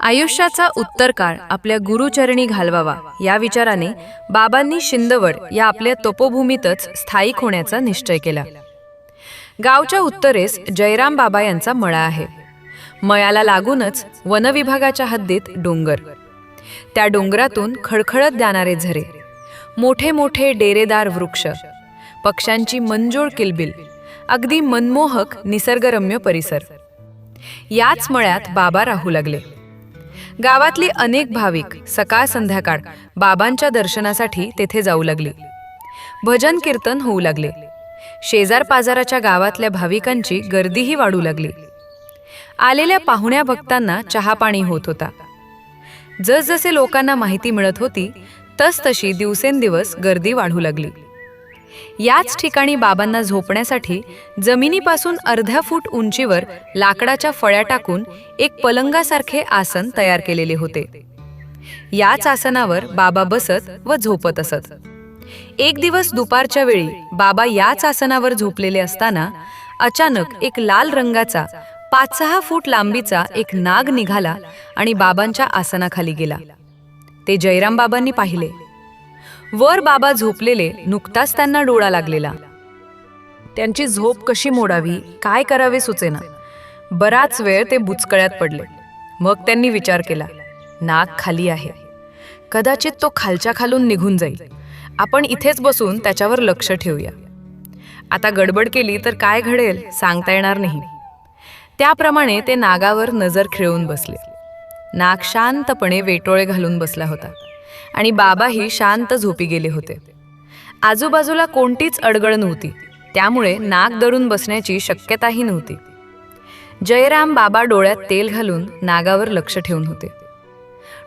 आयुष्याचा उत्तर काळ आपल्या गुरुचरणी घालवावा या विचाराने बाबांनी शिंदवड या आपल्या तपोभूमीतच स्थायिक होण्याचा निश्चय केला. गावच्या उत्तरेस जयराम बाबा यांचा मळा आहे. मळ्याला लागूनच वनविभागाच्या हद्दीत डोंगर, त्या डोंगरातून खळखळत जाणारे झरे, मोठे मोठे डेरेदार वृक्ष, पक्ष्यांची मंजूळ किलबिल, अगदी मनमोहक निसर्गरम्य परिसर. याच मळ्यात बाबा राहू लागले. गावातली अनेक भाविक सकाळ संध्याकाळ बाबांच्या दर्शनासाठी तेथे जाऊ लागली. भजन कीर्तन होऊ लागले. शेजार पाजाराच्या गावातल्या भाविकांची गर्दीही वाढू लागली. आलेल्या पाहुण्या भक्तांना चहापाणी होत होता. जसजसे लोकांना माहिती मिळत होती तसतशी दिवसेंदिवस गर्दी वाढू लागली. याच ठिकाणी बाबांना झोपण्यासाठी जमिनीपासून अर्ध्या फूट उंचीवर लाकडाच्या फळ्या टाकून एक पलंगासारखे आसन तयार केलेले होते. याच आसनावर बाबा बसत व झोपत असत. एक दिवस दुपारच्या वेळी बाबा याच आसनावर झोपलेले असताना अचानक एक लाल रंगाचा 5-6 फूट लांबीचा एक नाग निघाला आणि बाबांच्या आसनाखाली गेला. ते जयराम बाबांनी पाहिले. वर बाबा झोपलेले, नुकताच त्यांना डोळा लागलेला. त्यांची झोप कशी मोडावी, काय करावे सुचेना. बराच वेळ ते बुचकळ्यात पडले. मग त्यांनी विचार केला, नाग खाली आहे, कदाचित तो खालच्या खालून निघून जाईल. आपण इथेच बसून त्याच्यावर लक्ष ठेवूया. आता गडबड केली तर काय घडेल सांगता येणार नाही. त्याप्रमाणे ते नागावर नजर खिळवून बसले. नाग शांतपणे वेटोळे घालून बसला होता आणि बाबाही शांत झोपी गेले होते. आजूबाजूला कोणतीच अडगळ नव्हती, त्यामुळे नाग दडून बसण्याची शक्यताही नव्हती. जयराम बाबा डोळ्यात तेल घालून नागावर लक्ष ठेवून होते.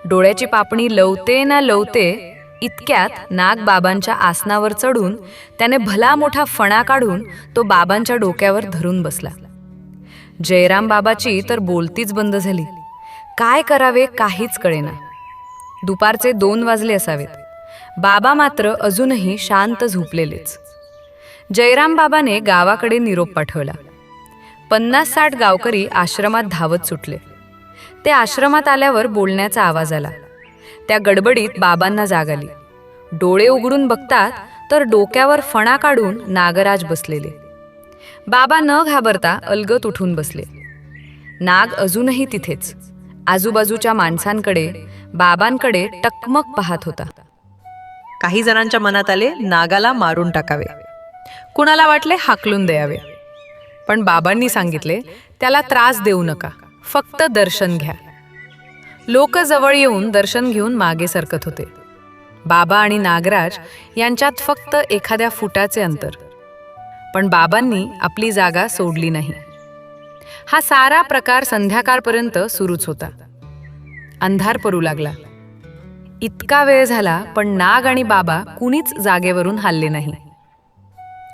डोळ्याची पापणी लवते ना लवते इतक्यात नाग बाबांच्या आसनावर चढून त्याने भला मोठा फणा काढून तो बाबांच्या डोक्यावर धरून बसला. जयराम बाबाची तर बोलतीच बंद झाली. काय करावे काहीच कळेना. दुपारचे 2 वाजले असावेत. बाबा मात्र अजूनही शांत झोपलेलेच. जयराम बाबाने गावाकडे निरोप पाठवला. 50-60 गावकरी आश्रमात धावत सुटले. ते आश्रमात आल्यावर बोलण्याचा आवाज आला. त्या गडबडीत बाबांना जाग आली. डोळे उघडून बघतात तर डोक्यावर फणा काढून नागराज बसलेले. बाबा न घाबरता अलगद उठून बसले. नाग अजूनही तिथेच आजूबाजूच्या माणसांकडे, बाबांकडे टकमक पाहत होता. काही जणांच्या मनात आले नागाला मारून टाकावे, कुणाला वाटले हाकलून द्यावे. पण बाबांनी सांगितले त्याला त्रास देऊ नका, फक्त दर्शन घ्या. लोक जवळ येऊन दर्शन घेऊन मागे सरकत होते. बाबा आणि नागराज यांच्यात फक्त एखाद्या फुटाचे अंतर. पण बाबांनी आपली जागा सोडली नाही. हा सारा प्रकार संध्याकाळपर्यंत सुरूच होता. अंधार पडू लागला. इतका वेळ झाला पण नाग आणि बाबा कुणीच जागेवरून हलले नाही.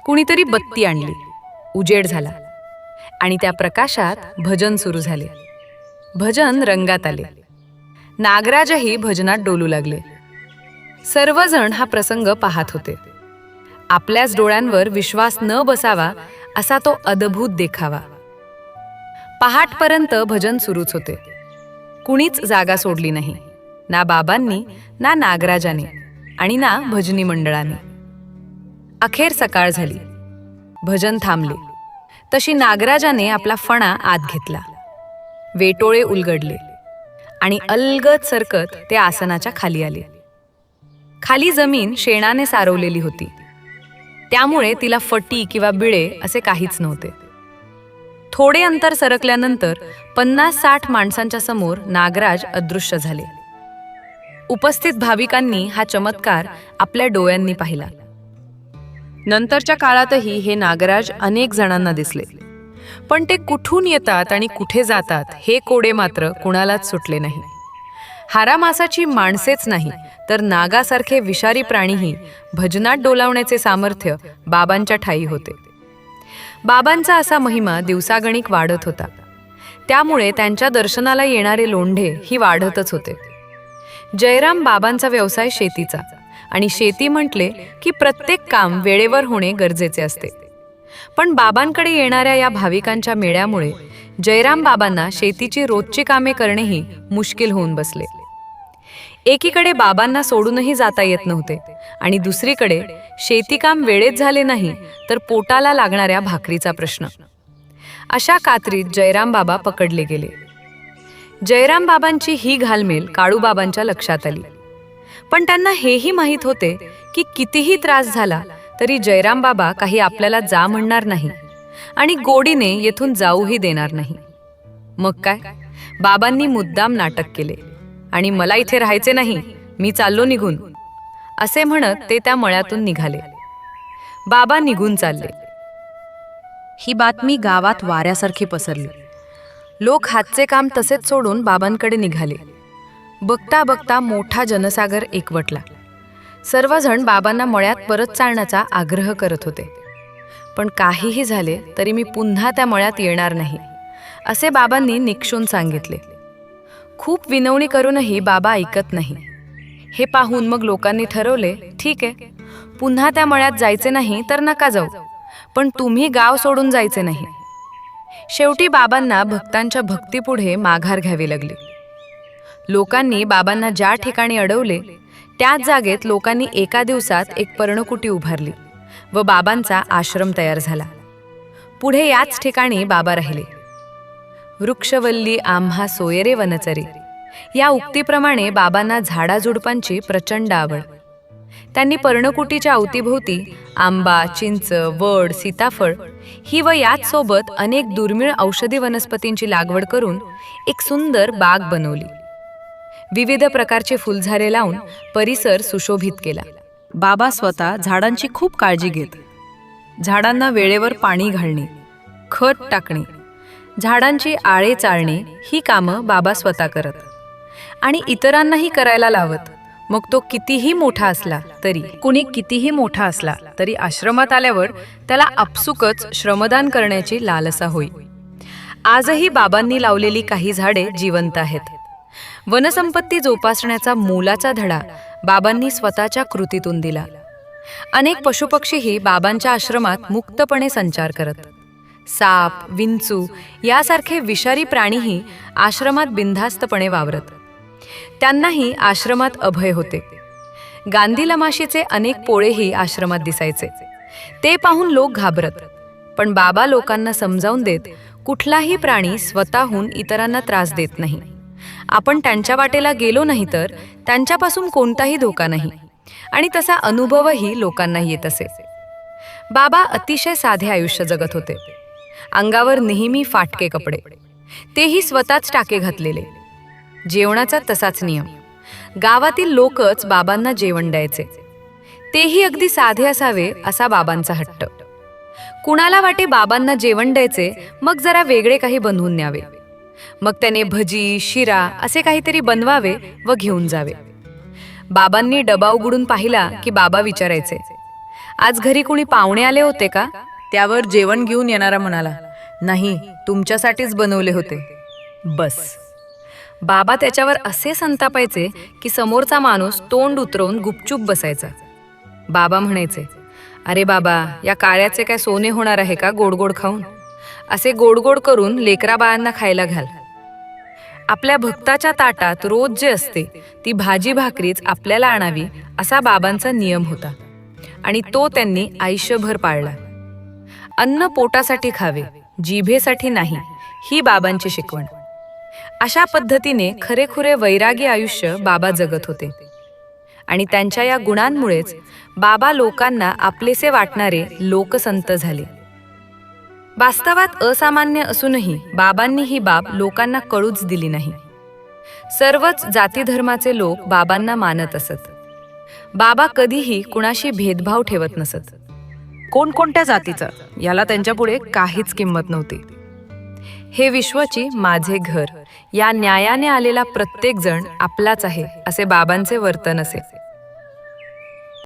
कुणीतरी बत्ती आणली. उजेड झाला आणि त्या प्रकाशात भजन सुरू झाले. भजन रंगात आले. नागराजही भजनात डोलू लागले. सर्वजण हा प्रसंग पाहत होते. आपल्याच डोळ्यांवर विश्वास न बसावा असा तो अद्भुत देखावा. पहाटपर्यंत भजन सुरूच होते. कुणीच जागा सोडली नाही, ना बाबांनी, ना नागराजाने आणि ना भजनी मंडळाने. अखेर सकाळ झाली. भजन थांबले. तशी नागराजाने आपला फणा आत घेतला. वेटोळे उलगडले आणि अलगद सरकत ते आसनाच्या खाली आले. खाली जमीन शेणाने सारवलेली होती, त्यामुळे तिला फटी किंवा बिळे असे काहीच नव्हते. थोडे अंतर सरकल्यानंतर 50-60 माणसांच्या समोर नागराज अदृश्य झाले. उपस्थित भाविकांनी हा चमत्कार आपल्या डोळ्यांनी पाहिला. नंतरच्या काळातही हे नागराज अनेक जणांना दिसले. पण ते कुठून येतात आणि कुठे जातात हे कोडे मात्र कुणालाच सुटले नाही. हारामासाची माणसेच नाही तर नागासारखे विषारी प्राणीही भजनात डोलावण्याचे सामर्थ्य बाबांच्या ठायी होते. बाबांचा असा महिमा दिवसागणिक वाढत होता. त्यामुळे त्यांच्या दर्शनाला येणारे लोंढे ही वाढतच होते. जयराम बाबांचा व्यवसाय शेतीचा आणि शेती म्हटले की प्रत्येक काम वेळेवर होणे गरजेचे असते. पण बाबांकडे येणाऱ्या या भाविकांच्या मेळ्यामुळे जयराम बाबांना शेतीची रोजची कामे करणेही मुश्किल होऊन बसले. एकीकडे बाबांना सोडूनही जाता येत नव्हते आणि दुसरीकडे शेतीकाम वेळेत झाले नाही तर पोटाला लागणाऱ्या भाकरीचा प्रश्न. अशा कात्रीत जयराम बाबा पकडले गेले. जयराम बाबांची ही घालमेल काळूबाबांच्या लक्षात आली. पण त्यांना हेही माहीत होते की कितीही त्रास झाला तरी जयराम बाबा काही आपल्याला जा म्हणणार नाही आणि गोडीने येथून जाऊही देणार नाही. मग काय, बाबांनी मुद्दाम नाटक केले आणि मला इथे राहायचे नाही, मी चाललो निघून, असे म्हणत ते त्या मळ्यातून निघाले. बाबा निघून चालले. ही बातमी गावात वाऱ्यासारखी पसरली. लोक हातचे काम तसेच सोडून बाबांकडे निघाले. बघता बघता मोठा जनसागर एकवटला. सर्वजण बाबांना मळ्यात परत चालण्याचा आग्रह करत होते. पण काहीही झाले तरी मी पुन्हा त्या मळ्यात येणार नाही, असे बाबांनी निक्षून सांगितले. खूप विनवणी करूनही बाबा ऐकत नाही. हे पाहून मग लोकांनी ठरवले, ठीक आहे, पुन्हा त्या मळ्यात जायचे नाही तर नका जाऊ, पण तुम्ही गाव सोडून जायचे नाही. शेवटी बाबांना भक्तांच्या भक्तीपुढे माघार घ्यावी लागली. लोकांनी बाबांना ज्या ठिकाणी अडवले त्याच जागेत लोकांनी एका दिवसात एक पर्णकुटी उभारली व बाबांचा आश्रम तयार झाला. पुढे याच ठिकाणी बाबा राहिले. वृक्षवल्ली आम्हा सोयरे वनचरी या उक्तीप्रमाणे बाबांना झाडाझुडपांची प्रचंड आवड. त्यांनी पर्णकुटीच्या अवतीभोवती आंबा, चिंच, वड, सीताफळ ही व याच सोबत अनेक दुर्मिळ औषधी वनस्पतींची लागवड करून एक सुंदर बाग बनवली. विविध प्रकारचे फुलझाडे लावून परिसर सुशोभित केला. बाबा स्वतः झाडांची खूप काळजी घेत. झाडांना वेळेवर पाणी घालणे, खत टाकणे, झाडांची आळे चाळणे ही कामं बाबा स्वतः करत आणि इतरांनाही करायला लावत. मग तो कितीही मोठा असला तरी, कुणी कितीही मोठा असला तरी आश्रमात आल्यावर त्याला आपसुकच श्रमदान करण्याची लालसा होई. आजही बाबांनी लावलेली काही झाडे जिवंत आहेत. वनसंपत्ती जोपासण्याचा मोलाचा धडा बाबांनी स्वतःच्या कृतीतून दिला. अनेक पशुपक्षीही बाबांच्या आश्रमात मुक्तपणे संचार करत. साप, विंचू यासारखे विषारी प्राणीही आश्रमात बिनधास्तपणे वावरत. त्यांनाही आश्रमात अभय होते. गांधी माशीचे अनेक पोळेही आश्रमात दिसायचे. ते पाहून लोक घाबरत. पण बाबा लोकांना समजावून देत, कुठलाही प्राणी स्वतःहून इतरांना त्रास देत नाही. आपण त्यांच्या वाटेला गेलो नाही तर त्यांच्यापासून कोणताही धोका नाही आणि तसा अनुभवही लोकांना येत असे. बाबा अतिशय साधे आयुष्य जगत होते. अंगावर नेहमी फाटके कपडे, तेही स्वतःच टाके घातलेले. जेवणाचा तसाच नियम. गावातील लोकच बाबांना जेवण द्यायचे, तेही अगदी साधे असावे असा बाबांचा हट्ट. कुणाला वाटे बाबांना जेवण द्यायचे, मग जरा वेगळे काही बनवून न्यावे. मग त्याने भजी, शिरा असे काहीतरी बनवावे व घेऊन जावे. बाबांनी डबा उघडून पाहिला की बाबा विचारायचे, आज घरी कुणी पाहुणे आले होते का? त्यावर जेवण घेऊन येणारा म्हणाला, नाही, तुमच्यासाठीच बनवले होते. बस. बाबा त्याच्यावर असे संतापायचे की समोरचा माणूस तोंड उतरवून गुपचूप बसायचा. बाबा म्हणायचे, अरे बाबा, या काळ्याचे काय सोने होणार आहे का गोड गोड खाऊन? असे गोड गोड करून लेकरा बाळांना खायला घाल. आपल्या भक्ताच्या ताटात रोज जे असते ती भाजी भाकरीच आपल्याला आणावी असा बाबांचा नियम होता आणि तो त्यांनी आयुष्यभर पाळला. अन्न पोटासाठी खावे, जिभेसाठी नाही, ही बाबांची शिकवण. अशा पद्धतीने खरेखुरे वैरागी आयुष्य बाबा जगत होते आणि त्यांच्या या गुणांमुळेच बाबा लोकांना आपलेसे वाटणारे लोकसंत झाले. वास्तवात असामान्य असूनही बाबांनी ही बाब लोकांना कळूच दिली नाही. सर्वच जाती धर्माचे लोक बाबांना मानत असत. बाबा कधीही कुणाशी भेदभाव ठेवत नसत. कोणकोणत्या जातीचा याला त्यांच्यापुढे काहीच किंमत नव्हती. हे विश्वाची माझे घर या न्यायाने आलेला प्रत्येक जण आपलाच आहे असे बाबांचे वर्तन असे.